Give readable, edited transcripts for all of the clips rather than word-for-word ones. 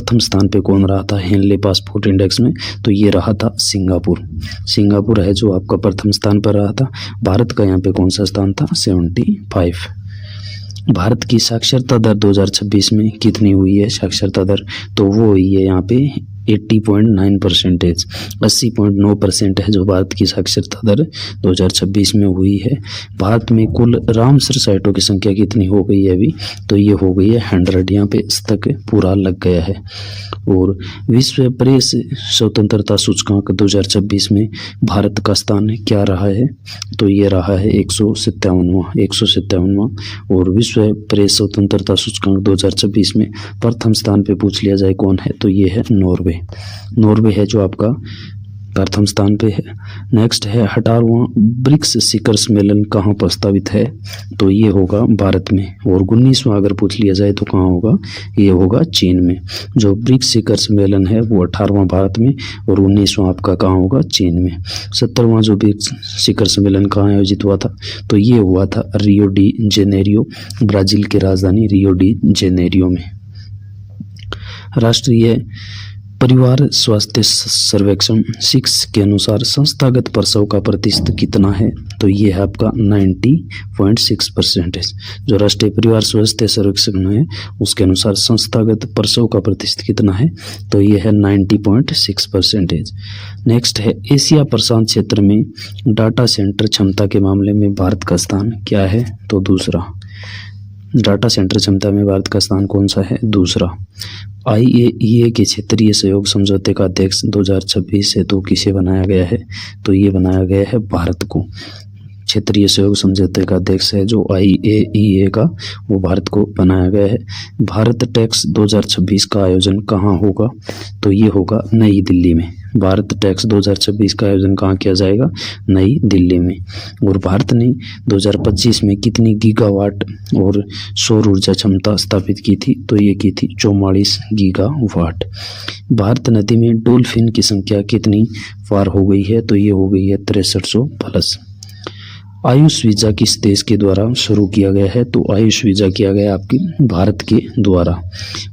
प्रथम स्थान पे कौन रहा था हेनले पासपोर्ट इंडेक्स में? तो ये रहा था सिंगापुर। सिंगापुर है जो आपका प्रथम स्थान पर रहा था। भारत का यहाँ पे कौन सा स्थान था? 75। भारत की साक्षरता दर 2026 में कितनी हुई है? साक्षरता दर तो वो हुई है यहाँ पे 80.9%, 80.9% है जो भारत की साक्षरता दर 2026 में हुई है। भारत में कुल रामसर साइटों की संख्या कितनी हो गई है अभी? तो ये हो गई है 100। यहाँ पे तक पूरा लग गया है। और विश्व प्रेस स्वतंत्रता सूचकांक 2026 में भारत का स्थान क्या रहा है? तो ये रहा है 157वां। और विश्व प्रेस स्वतंत्रता सूचकांक 2026 में प्रथम स्थान पे पूछ लिया जाए कौन है? तो ये है नॉर्वे। नॉर्वे है जो आपका प्रथम स्थान पे है। नेक्स्ट है 18वां ब्रिक्स शिखर सम्मेलन कहाँ प्रस्तावित है? तो ये होगा भारत में। और 19वां अगर पूछ लिया जाए तो कहाँ होगा? ये होगा चीन में। जो ब्रिक्स शिखर सम्मेलन है वो 18वां भारत में और 19वां आपका कहाँ होगा? चीन में। 17वां जो ब्रिक्स शिखर सम्मेलन कहाँ आयोजित हुआ था? तो ये हुआ था रियो डी जेनेरियो, ब्राजील की राजधानी रियो डी जेनेरियो में। राष्ट्रीय परिवार स्वास्थ्य सर्वेक्षण 6 के अनुसार संस्थागत प्रसव का प्रतिशत कितना है? तो ये है आपका 90.6%। जो राष्ट्रीय परिवार स्वास्थ्य सर्वेक्षण है उसके अनुसार संस्थागत प्रसव का प्रतिशत कितना है? तो ये है 90.6%। नेक्स्ट है एशिया प्रशांत क्षेत्र में डाटा सेंटर क्षमता के मामले में भारत का स्थान क्या है? तो दूसरा। डाटा सेंटर क्षमता में भारत का स्थान कौन सा है? दूसरा। IAEA के क्षेत्रीय सहयोग समझौते का अध्यक्ष 2026 से तो किसे बनाया गया है? तो ये बनाया गया है भारत को। क्षेत्रीय सहयोग समझौते का अध्यक्ष है जो IAEA का, वो भारत को बनाया गया है। भारत टैक्स 2026 का आयोजन कहाँ होगा? तो ये होगा नई दिल्ली में। भारत टैक्स 2026 का आयोजन कहाँ किया जाएगा? नई दिल्ली में। और भारत ने 2025 में कितनी गीगावाट और सौर ऊर्जा क्षमता स्थापित की थी? तो ये की थी 44 गीगावाट। भारत नदी में डॉल्फिन की संख्या कितनी पार हो गई है? तो ये हो गई है 6300 प्लस। आयुष वीजा किस देश के द्वारा शुरू किया गया है? तो आयुष वीजा किया गया आपके भारत के द्वारा।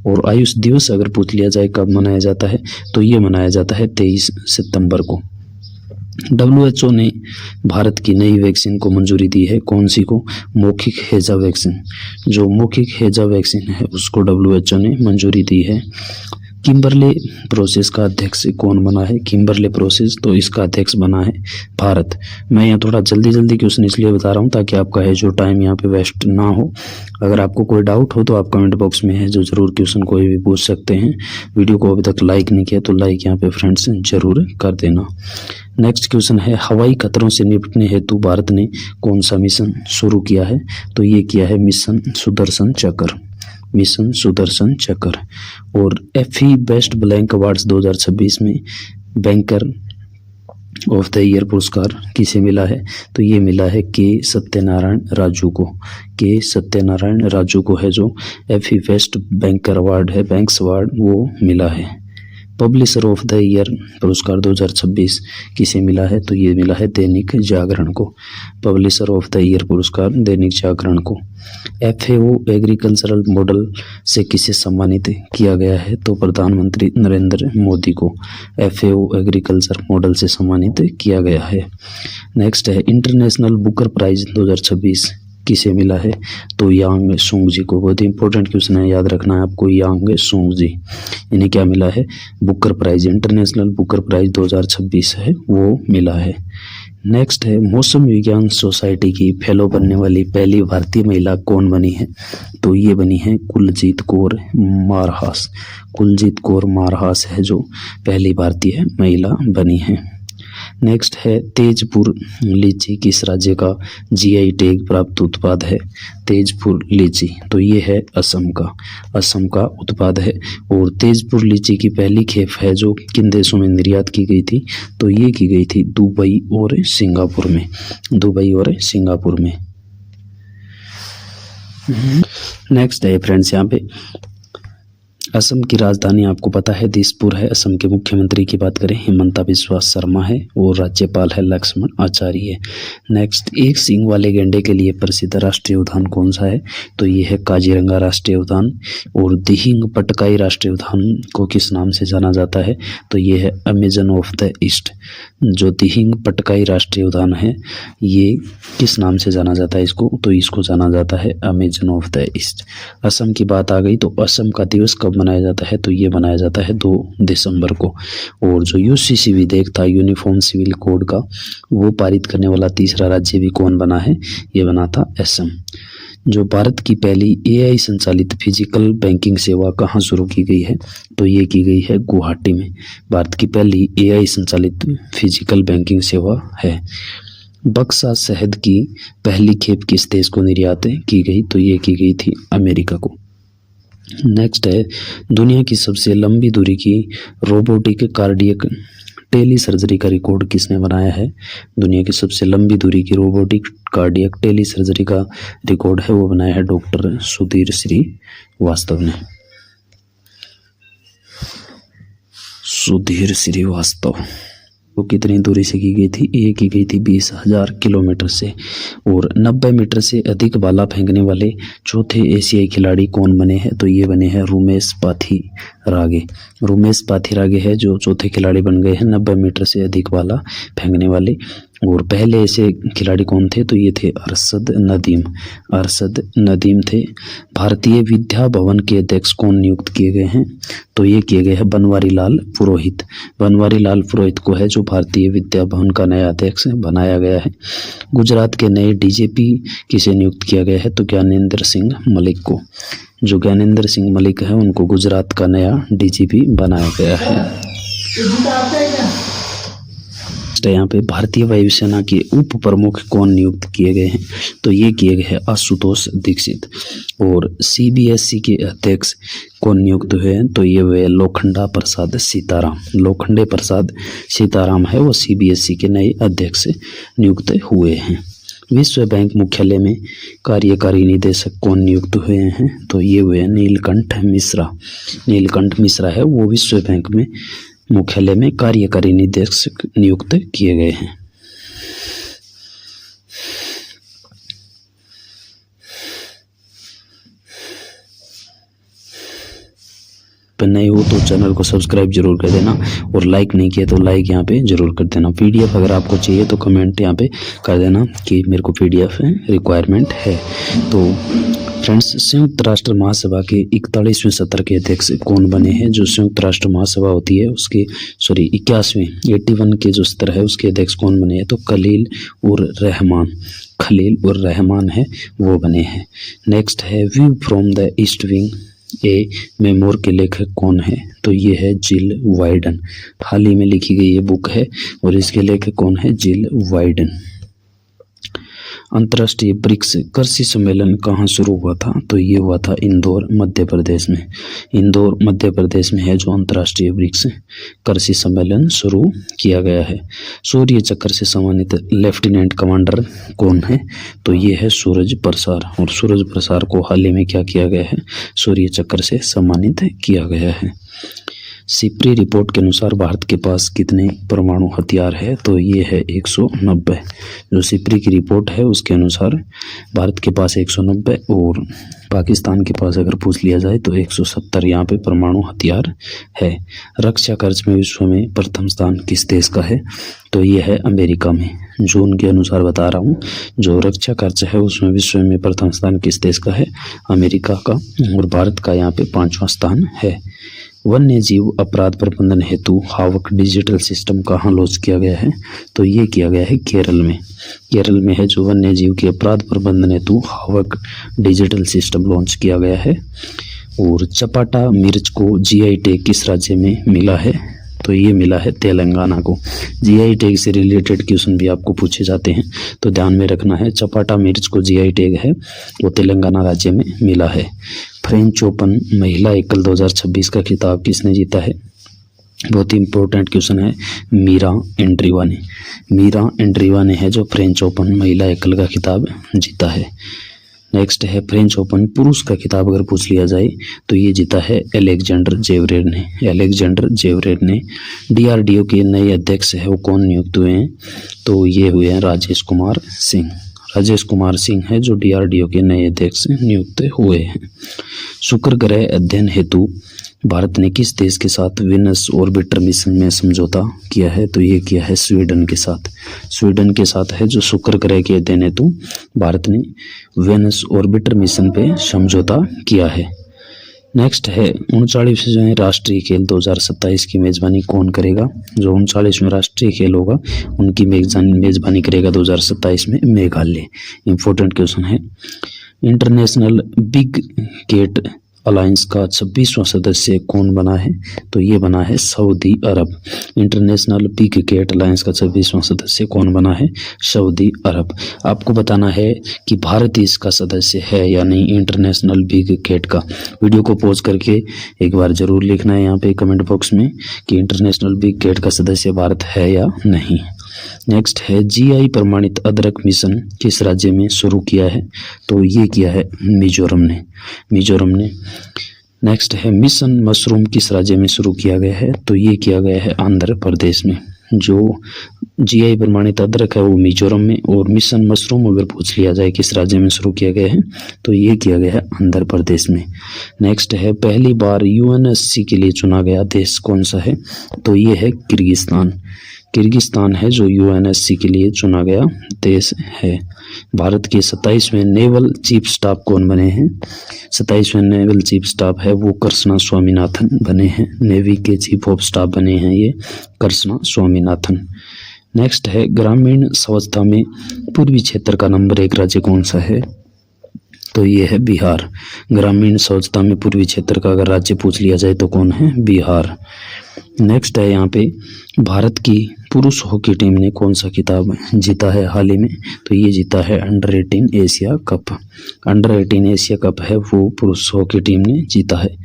और आयुष दिवस अगर पूछ लिया जाए कब मनाया जाता है? तो ये मनाया जाता है 23 सितंबर को। WHO ने भारत की नई वैक्सीन को मंजूरी दी है, कौन सी को? मौखिक हैजा वैक्सीन। जो मौखिक हैजा वैक्सीन है उसको WHO ने मंजूरी दी है। किम्बरले प्रोसेस का अध्यक्ष कौन बना है? किम्बरले प्रोसेस तो इसका अध्यक्ष बना है भारत। मैं यहाँ थोड़ा जल्दी क्वेश्चन इसलिए बता रहा हूँ ताकि आपका है जो टाइम यहाँ पे वेस्ट ना हो। अगर आपको कोई डाउट हो तो आप कमेंट बॉक्स में है जो ज़रूर क्वेश्चन कोई भी पूछ सकते हैं। वीडियो को अभी तक लाइक नहीं किया तो लाइक यहाँ पे फ्रेंड्स जरूर कर देना। नेक्स्ट क्वेश्चन है हवाई खतरों से निपटने हेतु भारत ने कौन सा मिशन शुरू किया है? तो ये किया है मिशन सुदर्शन चक्र। मिशन सुदर्शन चक्र। और FE बेस्ट ब्लैंक अवार्ड्स 2026 में बैंकर ऑफ द ईयर पुरस्कार किसे मिला है? तो ये मिला है के सत्यनारायण राजू को। के सत्यनारायण राजू को है जो FE बेस्ट बैंकर अवार्ड है, बैंक्स अवार्ड, वो मिला है। पब्लिशर ऑफ द ईयर पुरस्कार 2026 किसे मिला है? तो ये मिला है दैनिक जागरण को। पब्लिशर ऑफ द ईयर पुरस्कार दैनिक जागरण को। FAO एग्रीकल्चरल मॉडल से किसे सम्मानित किया गया है? तो प्रधानमंत्री नरेंद्र मोदी को FAO एग्रीकल्चर मॉडल से सम्मानित किया गया है। नेक्स्ट है इंटरनेशनल बुकर प्राइज 2026 किसे मिला है? तो यांग सोंग जी को। बहुत ही इंपॉर्टेंट क्वेश्चन है, याद रखना है आपको। यांग सोंग जी, इन्हें क्या मिला है? Booker prize, international Booker prize 2026 है वो मिला है। नेक्स्ट है मौसम विज्ञान सोसाइटी की फेलो बनने वाली पहली भारतीय महिला कौन बनी है? तो ये बनी है कुलजीत कौर मारहास। कुलजीत कौर मारहास है जो पहली भारतीय महिला बनी है। नेक्स्ट है तेजपुर लीची किस राज्य का GI टैग प्राप्त उत्पाद है? तेजपुर लीची तो ये है असम का उत्पाद है। और तेजपुर लीची की पहली खेप है जो किन देशों में निर्यात की गई थी? तो ये की गई थी दुबई और सिंगापुर में। दुबई और सिंगापुर में। नेक्स्ट है फ्रेंड्स यहाँ पे असम की राजधानी आपको पता है दिसपुर है। असम के मुख्यमंत्री की बात करें हिमंता बिस्वा शर्मा है और राज्यपाल है लक्ष्मण आचार्य है। नेक्स्ट, एक सींग वाले गैंडे के लिए प्रसिद्ध राष्ट्रीय उद्यान कौन सा है? तो ये है काजीरंगा राष्ट्रीय उद्यान। और दिहिंग पटकाई राष्ट्रीय उद्यान को किस नाम से जाना जाता है? तो ये है अमेजन ऑफ द ईस्ट। जो दिहिंग पटकाई राष्ट्रीय उद्यान है ये किस नाम से जाना जाता है इसको? तो इसको जाना जाता है Amazon of the east. Assam की बात आ गई तो असम का दिवस कब मनाया जाता है? तो ये मनाया जाता है 2 दिसंबर को। और जो यूसीसी विधेयक था यूनिफॉर्म सिविल कोड का, वो पारित करने वाला तीसरा राज्य भी कौन बना है? ये बना था असम। जो भारत की पहली एआई संचालित फिजिकल बैंकिंग सेवा कहाँ शुरू की गई है? तो ये की गई है गुवाहाटी में। भारत की पहली एआई संचालित फिजिकल बैंकिंग सेवा है। बक्सा शहद की पहली खेप किस देश को निर्यात की गई? तो ये की गई थी अमेरिका को। नेक्स्ट है, दुनिया की सबसे लंबी दूरी की रोबोटिक कार्डियक टेली सर्जरी का रिकॉर्ड किसने बनाया है? दुनिया की सबसे लंबी दूरी की रोबोटिक कार्डियक टेली सर्जरी का रिकॉर्ड है वो बनाया है डॉक्टर सुधीर श्रीवास्तव ने। सुधीर श्रीवास्तव वो कितनी दूरी से की गई थी? ये की गई थी 20,000 किलोमीटर से। और 90 मीटर से अधिक भाला फेंकने वाले चौथे एशियाई खिलाड़ी कौन बने हैं? तो ये बने हैं रुमेश पाथिरागे। रुमेश पाथिरागे है जो चौथे खिलाड़ी बन गए हैं 90 मीटर से अधिक भाला फेंकने वाले। और पहले ऐसे खिलाड़ी कौन थे? तो ये थे अरशद नदीम। अरशद नदीम थे। भारतीय विद्या भवन के अध्यक्ष कौन नियुक्त किए गए हैं? तो ये किए गए हैं बनवारी लाल पुरोहित। बनवारी लाल पुरोहित को है जो भारतीय विद्या भवन का नया अध्यक्ष बनाया गया है। गुजरात के नए डीजीपी किसे नियुक्त किया गया है? तो ज्ञानेंद्र सिंह मलिक को। जो ज्ञानेंद्र सिंह मलिक है उनको गुजरात का नया डीजीपी बनाया गया है। यहाँ पे भारतीय वायुसेना के उप प्रमुख कौन नियुक्त किए गए हैं? तो ये किए गए हैं आशुतोष दीक्षित। और सीबीएसई के अध्यक्ष कौन नियुक्त हुए हैं? तो ये वे लोखंडा प्रसाद सीताराम। लोखंडे प्रसाद सीताराम है वो सीबीएसई के नए अध्यक्ष नियुक्त हुए हैं। विश्व बैंक मुख्यालय में कार्यकारी निदेशक कौन नियुक्त हुए हैं? तो ये हुए नीलकंठ मिश्रा। नीलकंठ मिश्रा है वो विश्व बैंक में मुख्यालय में कार्यकारी निदेशक नियुक्त किए गए हैं। नए हो तो चैनल को सब्सक्राइब जरूर कर देना और लाइक नहीं किया तो लाइक यहाँ पे जरूर कर देना। पीडीएफ अगर आपको चाहिए तो कमेंट यहाँ पे कर देना कि मेरे को पीडीएफ रिक्वायरमेंट है। तो फ्रेंड्स, संयुक्त राष्ट्र महासभा के 41वें सत्र के अध्यक्ष कौन बने हैं? जो संयुक्त राष्ट्र महासभा होती है उसके 81वें के जो सत्र है उसके अध्यक्ष कौन बने हैं? तो खलील उर रहमान है वो बने हैं। नेक्स्ट है view from the east wing A memoir के लेखक कौन है? तो ये है जिल वाइडन। हाल ही में लिखी गई ये बुक है और इसके लेखक कौन है? जिल वाइडन। अंतर्राष्ट्रीय ब्रिक्स कृषि सम्मेलन कहाँ शुरू हुआ था? तो ये हुआ था इंदौर मध्य प्रदेश में। इंदौर मध्य प्रदेश में है जो अंतर्राष्ट्रीय ब्रिक्स कृषि सम्मेलन शुरू किया गया है। सूर्य चक्र से सम्मानित लेफ्टिनेंट कमांडर कौन है? तो ये है सूरज प्रसार। और सूरज प्रसार को हाल ही में क्या किया गया है? सूर्य चक्र से सम्मानित किया गया है। सिप्री रिपोर्ट के अनुसार भारत के पास कितने परमाणु हथियार है? तो ये है 190। जो सिप्री की रिपोर्ट है उसके अनुसार भारत के पास 190 और पाकिस्तान के पास अगर पूछ लिया जाए तो 170 यहाँ पे परमाणु हथियार है। रक्षा खर्च में विश्व में प्रथम स्थान किस देश का है? तो ये है अमेरिका में। जून के अनुसार बता रहा हूँ, जो रक्षा खर्च है उसमें विश्व में प्रथम स्थान किस देश का है? अमेरिका का। और भारत का यहाँ पे 5वां स्थान है। वन्य जीव अपराध प्रबंधन हेतु हावक डिजिटल सिस्टम कहाँ लॉन्च किया गया है? तो ये किया गया है केरल में। केरल में है जो वन्य जीव के अपराध प्रबंधन हेतु हावक डिजिटल सिस्टम लॉन्च किया गया है। और चपाटा मिर्च को जीआई टैग किस राज्य में मिला है? तो ये मिला है तेलंगाना को। जीआई टैग से रिलेटेड क्वेश्चन भी आपको पूछे जाते हैं तो ध्यान में रखना है। चपाटा मिर्च को जीआई टैग है वो तेलंगाना राज्य में मिला है। फ्रेंच ओपन महिला एकल 2026 का खिताब किसने जीता है? बहुत ही इंपॉर्टेंट क्वेश्चन है। मीरा एंड्रीवा ने। मीरा एंड्रीवा ने है जो फ्रेंच ओपन महिला एकल का खिताब जीता है। नेक्स्ट है फ्रेंच ओपन पुरुष का खिताब अगर पूछ लिया जाए तो ये जीता है अलेक्जेंडर जेवरेव ने। अलेक्जेंडर जेवरेव ने। डीआरडीओ के नए अध्यक्ष है वो कौन नियुक्त हुए हैं? तो ये हुए हैं राजेश कुमार सिंह। राजेश कुमार सिंह है जो डीआरडीओ के नए अध्यक्ष नियुक्त हुए हैं। शुक्र ग्रह अध्ययन हेतु भारत ने किस देश के साथ वेनस ऑर्बिटर मिशन में समझौता किया है? तो ये किया है स्वीडन के साथ। स्वीडन के साथ है जो शुक्र ग्रह के अध्ययन हेतु भारत ने वेनस ऑर्बिटर मिशन पे समझौता किया है। नेक्स्ट है 39वें राष्ट्रीय खेल 2027 की मेजबानी कौन करेगा? जो 39वें राष्ट्रीय खेल होगा उनकी मेजबानी करेगा 2027 में मेघालय। इंपॉर्टेंट क्वेश्चन है। इंटरनेशनल बिग कैट अलायंस का 26वां सदस्य कौन बना है? तो ये बना है सऊदी अरब। इंटरनेशनल बिग कैट अलायंस का 26वां सदस्य कौन बना है? सऊदी अरब। आपको बताना है कि भारत इसका सदस्य है या नहीं इंटरनेशनल बिग कैट का। वीडियो को पॉज करके एक बार जरूर लिखना है यहाँ पे कमेंट बॉक्स में कि इंटरनेशनल बिग कैट का सदस्य भारत है या नहीं। नेक्स्ट है जीआई प्रमाणित अदरक मिशन किस राज्य में शुरू किया है? तो ये किया है मिजोरम ने। नेक्स्ट है मिशन मशरूम किस राज्य में शुरू किया गया है? तो ये किया गया है आंध्र प्रदेश में। जो जीआई प्रमाणित अदरक है वो मिजोरम में, और मिशन मशरूम अगर पूछ लिया जाए किस राज्य में शुरू किया गया है तो ये किया गया है आंध्र प्रदेश में। नेक्स्ट है पहली बार यूएनएससी के लिए चुना गया देश कौन सा है? तो ये है किर्गिस्तान है जो यूएनएससी के लिए चुना गया देश है। भारत के 27वें नेवल चीफ स्टाफ कौन बने हैं? 27वें नेवल चीफ स्टाफ है वो कृष्णा स्वामीनाथन बने हैं। नेवी के चीफ ऑफ स्टाफ बने हैं ये कृष्णा स्वामीनाथन। नेक्स्ट है ग्रामीण स्वच्छता में पूर्वी क्षेत्र का नंबर 1 राज्य कौन सा है? तो ये है बिहार। ग्रामीण स्वच्छता में पूर्वी क्षेत्र का अगर राज्य पूछ लिया जाए तो कौन है? बिहार। नेक्स्ट है यहाँ पे भारत की पुरुष हॉकी टीम ने कौन सा खिताब जीता है हाल ही में? तो ये जीता है अंडर-18 एशिया कप। अंडर-18 एशिया कप है वो पुरुष हॉकी टीम ने जीता है।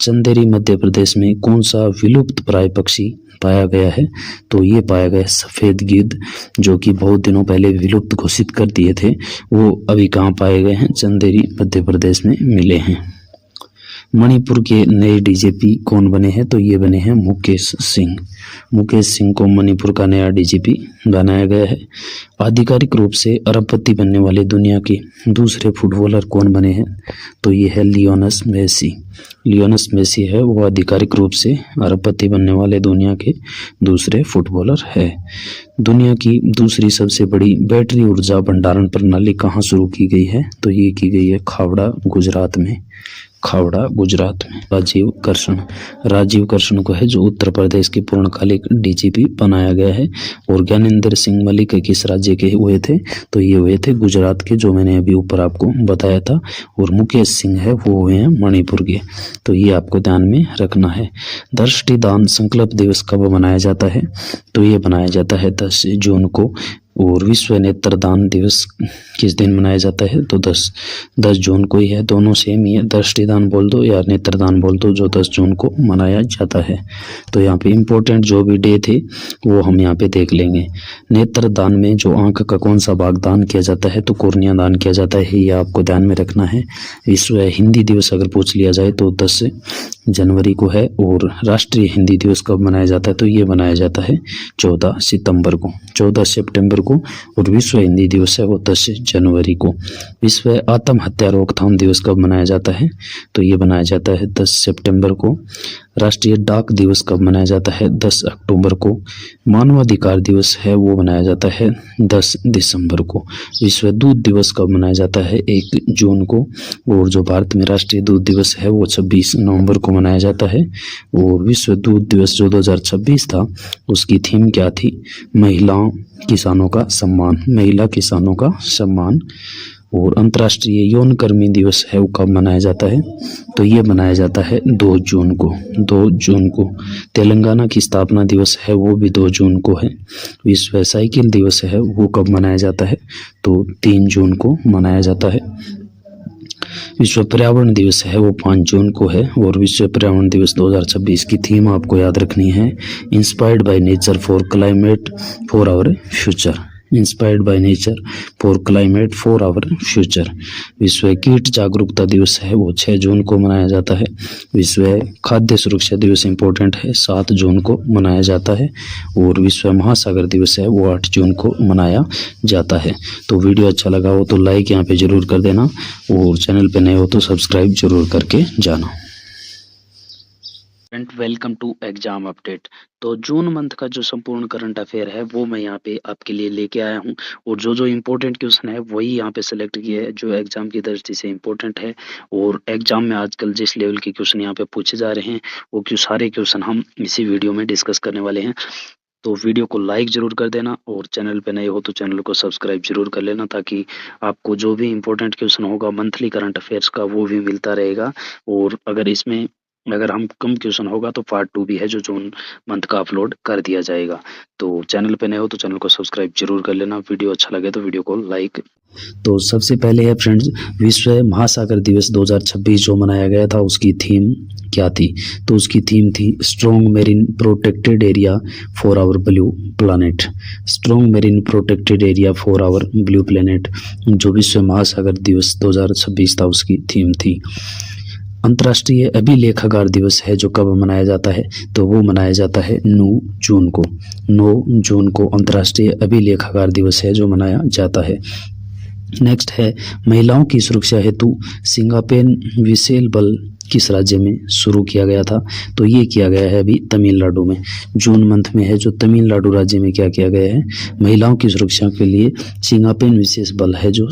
चंदेरी मध्य प्रदेश में कौन सा विलुप्त प्राय पक्षी पाया गया है? तो ये पाया गया सफ़ेद गिद्ध, जो कि बहुत दिनों पहले विलुप्त घोषित कर दिए थे, वो अभी कहाँ पाए गए हैं? चंदेरी मध्य प्रदेश में मिले हैं। मणिपुर के नए डीजीपी कौन बने हैं? तो ये बने हैं मुकेश सिंह को मणिपुर का नया डीजीपी बनाया गया है। आधिकारिक रूप से अरबपति बनने वाले दुनिया के दूसरे फुटबॉलर कौन बने हैं? तो ये है लियोनेल मेसी है वो आधिकारिक रूप से अरबपति बनने वाले दुनिया के दूसरे फुटबॉलर है। दुनिया की दूसरी सबसे बड़ी बैटरी ऊर्जा भंडारण प्रणाली कहाँ शुरू की गई है? तो ये की गई है खावड़ा गुजरात में। राजीव कर्षण को है जो उत्तर प्रदेश के पूर्णकालिक डीजीपी बनाया गया है। और ज्ञानेंद्र सिंह मलिक किस राज्य के हुए थे? तो ये हुए थे गुजरात के, जो मैंने अभी ऊपर आपको बताया था। और मुकेश सिंह है वो हुए हैं मणिपुर के। तो ये आपको ध्यान में रखना है। दृष्टिदान संकल्प दिवस कब मनाया जाता है? तो ये मनाया जाता है 10 जून को। और विश्व नेत्रदान दिवस किस दिन मनाया जाता है? तो 10 जून को ही है। दोनों सेम ही है, दृष्टिदान बोल दो या नेत्रदान बोल दो, जो 10 जून को मनाया जाता है। तो यहाँ पे इम्पोर्टेंट जो भी डे थे वो हम यहाँ पे देख लेंगे। नेत्रदान में जो आंख का कौन सा भाग दान किया जाता है? तो कोर्निया दान किया जाता है, ये आपको ध्यान में रखना है। विश्व हिंदी दिवस अगर पूछ लिया जाए तो 10 जनवरी को है। और राष्ट्रीय हिंदी दिवस कब मनाया जाता है? तो ये मनाया जाता है 14 सितंबर को। और विश्व हिंदी दिवस है वो 10 जनवरी को। विश्व आत्महत्या रोकथाम दिवस कब मनाया जाता है? तो ये मनाया जाता है 10 सितंबर को। राष्ट्रीय डाक दिवस कब मनाया जाता है? 10 अक्टूबर को। मानवाधिकार दिवस है वो मनाया जाता है 10 दिसंबर को। विश्व दूध दिवस कब मनाया जाता है? 1 जून को। और जो भारत में राष्ट्रीय दूध दिवस है वो 26 नवंबर को मनाया जाता है। और विश्व दूध दिवस जो 2026 था उसकी थीम क्या थी? महिला किसानों का सम्मान। और अंतर्राष्ट्रीय यौन कर्मी दिवस है वो कब मनाया जाता है? तो ये मनाया जाता है 2 जून को। तेलंगाना की स्थापना दिवस है वो भी 2 जून को है। विश्व साइकिल दिवस है वो कब मनाया जाता है? तो 3 जून को मनाया जाता है। विश्व पर्यावरण दिवस है वो 5 जून को है। और विश्व पर्यावरण दिवस 2026 की थीम आपको याद रखनी है, inspired by nature for climate for our future. Inspired by nature for climate for our future. विश्व कीट जागरूकता दिवस है वो 6 जून को मनाया जाता है। विश्व खाद्य सुरक्षा दिवस इम्पोर्टेंट है 7 जून को मनाया जाता है। और विश्व महासागर दिवस है वो 8 जून को मनाया जाता है। तो वीडियो अच्छा लगा हो तो लाइक यहाँ पे जरूर कर देना और चैनल पे नए हो तो सब्सक्राइब जरूर करके जाना। Welcome to exam update. तो जून मंथ का जो संपूर्ण करंट अफेयर है वो मैं यहाँ पे आपके लिए लेके आया हूँ और जो इम्पोर्टेंट क्वेश्चन है वही यहाँ पे सेलेक्ट किए है जो एग्जाम की दृष्टि से इम्पोर्टेंट है। और एग्जाम में आजकल जिस लेवल के क्वेश्चन यहाँ पे पूछे जा रहे हैं वो सारे क्वेश्चन हम इसी वीडियो में डिस्कस करने वाले हैं। तो वीडियो को लाइक जरूर कर देना और चैनल पे नए हो तो चैनल को सब्सक्राइब जरूर कर लेना ताकि आपको जो भी इम्पोर्टेंट क्वेश्चन होगा मंथली करंट अफेयर्स का वो भी मिलता रहेगा। और अगर हम कम क्वेश्चन होगा तो पार्ट 2 भी है जो जून मंथ का अपलोड कर दिया जाएगा। तो चैनल पे नए हो तो चैनल को सब्सक्राइब जरूर कर लेना। वीडियो अच्छा लगे तो वीडियो को लाइक। तो सबसे पहले है फ्रेंड्स विश्व महासागर दिवस 2026 जो मनाया गया था उसकी थीम क्या थी। तो उसकी थीम थी strong marine protected area for our blue planet. Strong marine protected area for our blue planet जो विश्व महासागर दिवस 2026 था उसकी थीम थी। अंतर्राष्ट्रीय अभिलेखागार दिवस है जो कब मनाया जाता है तो वो मनाया जाता है 9 जून को। 9 जून को अंतर्राष्ट्रीय अभिलेखागार दिवस है जो मनाया जाता है। नेक्स्ट है महिलाओं की सुरक्षा हेतु सिंगापेन विशेल बल किस राज्य में शुरू किया गया था। तो ये किया गया है अभी तमिलनाडु में। जून मंथ में है जो तमिलनाडु राज्य में क्या किया गया है महिलाओं की सुरक्षा के लिए सिंगापेन विशेष बल है जो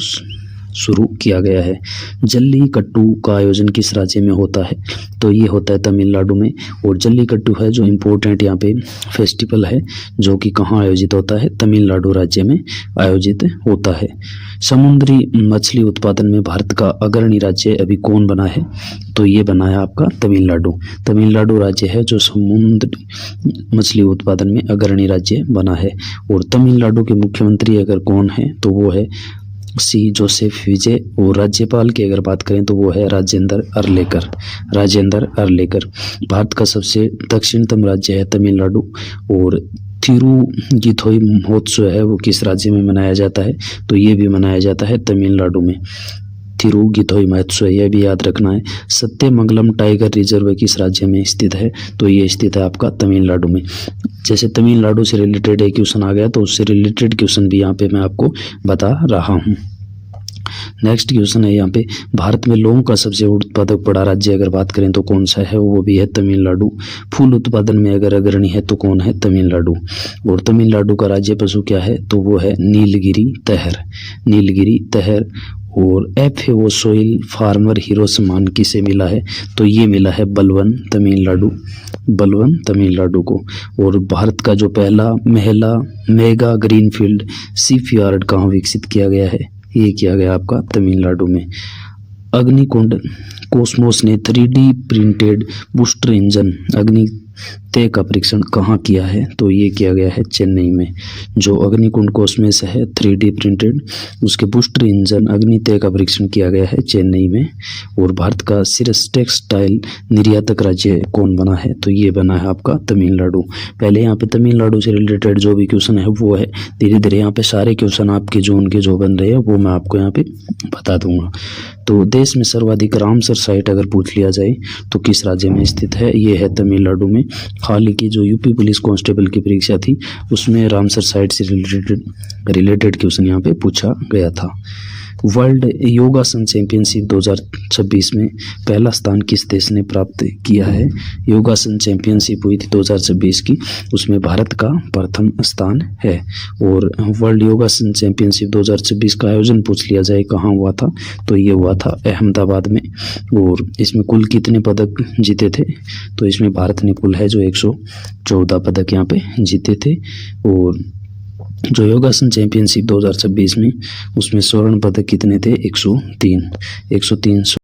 शुरू किया गया है। जल्लीकट्टू का आयोजन किस राज्य में होता है तो ये होता है तमिलनाडु में। और जल्लीकट्टू है जो इम्पोर्टेंट यहाँ पे फेस्टिवल है जो कि कहाँ आयोजित होता है तमिलनाडु राज्य में आयोजित होता है। समुद्री मछली उत्पादन में भारत का अग्रणी राज्य अभी कौन बना है तो ये बना है आपका तमिलनाडु। तमिलनाडु राज्य है जो समुद्री मछली उत्पादन में अग्रणी राज्य बना है। और तमिलनाडु के मुख्यमंत्री अगर कौन है तो वो है सी जोसेफ विजय। और राज्यपाल की अगर बात करें तो वो है राजेंद्र अरलेकर। भारत का सबसे दक्षिणतम राज्य है तमिलनाडु। और थिरुगिथोई महोत्सव है वो किस राज्य में मनाया जाता है तो ये भी मनाया जाता है तमिलनाडु में। थिरुगिथोई महोत्सव यह भी याद रखना है। सत्यमंगलम टाइगर रिजर्व किस राज्य में स्थित है तो ये स्थित है आपका तमिलनाडु में। जैसे तमिलनाडु से रिलेटेड एक क्वेश्चन आ गया तो उससे रिलेटेड क्वेश्चन भी यहाँ पे मैं आपको बता रहा हूँ। नेक्स्ट क्वेश्चन है यहाँ पे भारत में लौंग का सबसे उत्पादक बड़ा राज्य अगर बात करें तो कौन सा है वो भी है तमिलनाडु। फूल उत्पादन में अगर अग्रणी है तो कौन है तमिलनाडु। और तमिलनाडु का राज्य पशु क्या है तो वो है नीलगिरी तहर। और FAO सोइल फार्मर हीरो सम्मान किसे मिला है तो ये मिला है बलवन तमिलनाडु को। और भारत का जो पहला मेगा ग्रीनफील्ड शिपयार्ड कहाँ विकसित किया गया है ये किया गया आपका तमिलनाडु में। अग्निकुंड कॉस्मोस ने 3D प्रिंटेड बूस्टर इंजन अग्नितेय का परीक्षण कहाँ किया है तो ये किया गया है चेन्नई में। जो अग्निकुंड कॉस्मोस है 3D प्रिंटेड उसके बूस्टर इंजन अग्नितेय का परीक्षण किया गया है चेन्नई में। और भारत का शीर्ष टेक्सटाइल निर्यातक राज्य कौन बना है तो ये बना है आपका तमिलनाडु। पहले यहाँ पे तमिलनाडु से रिलेटेड जो भी क्वेश्चन है वो है धीरे धीरे यहाँ पे सारे क्वेश्चन आपके जोन के जो बन रहे हैं वो मैं आपको यहाँ पे बता दूंगा। तो देश में सर्वाधिक रामसर साइट अगर पूछ लिया जाए तो किस राज्य में स्थित है ये है तमिलनाडु में। हाल ही की जो यूपी पुलिस कांस्टेबल की परीक्षा थी उसमें रामसर साइट से रिलेटेड क्वेश्चन यहाँ पे पूछा गया था। वर्ल्ड योगासन चैंपियनशिप 2026 में पहला स्थान किस देश ने प्राप्त किया है। योगासन चैंपियनशिप हुई थी 2026 की उसमें भारत का प्रथम स्थान है। और वर्ल्ड योगासन चैंपियनशिप 2026 का आयोजन पूछ लिया जाए कहाँ हुआ था तो ये हुआ था अहमदाबाद में। और इसमें कुल कितने पदक जीते थे तो इसमें भारत ने कुल है जो 114 पदक यहाँ पे जीते थे। और जो योगासन चैंपियनशिप 2026 में उसमें स्वर्ण पदक कितने थे 103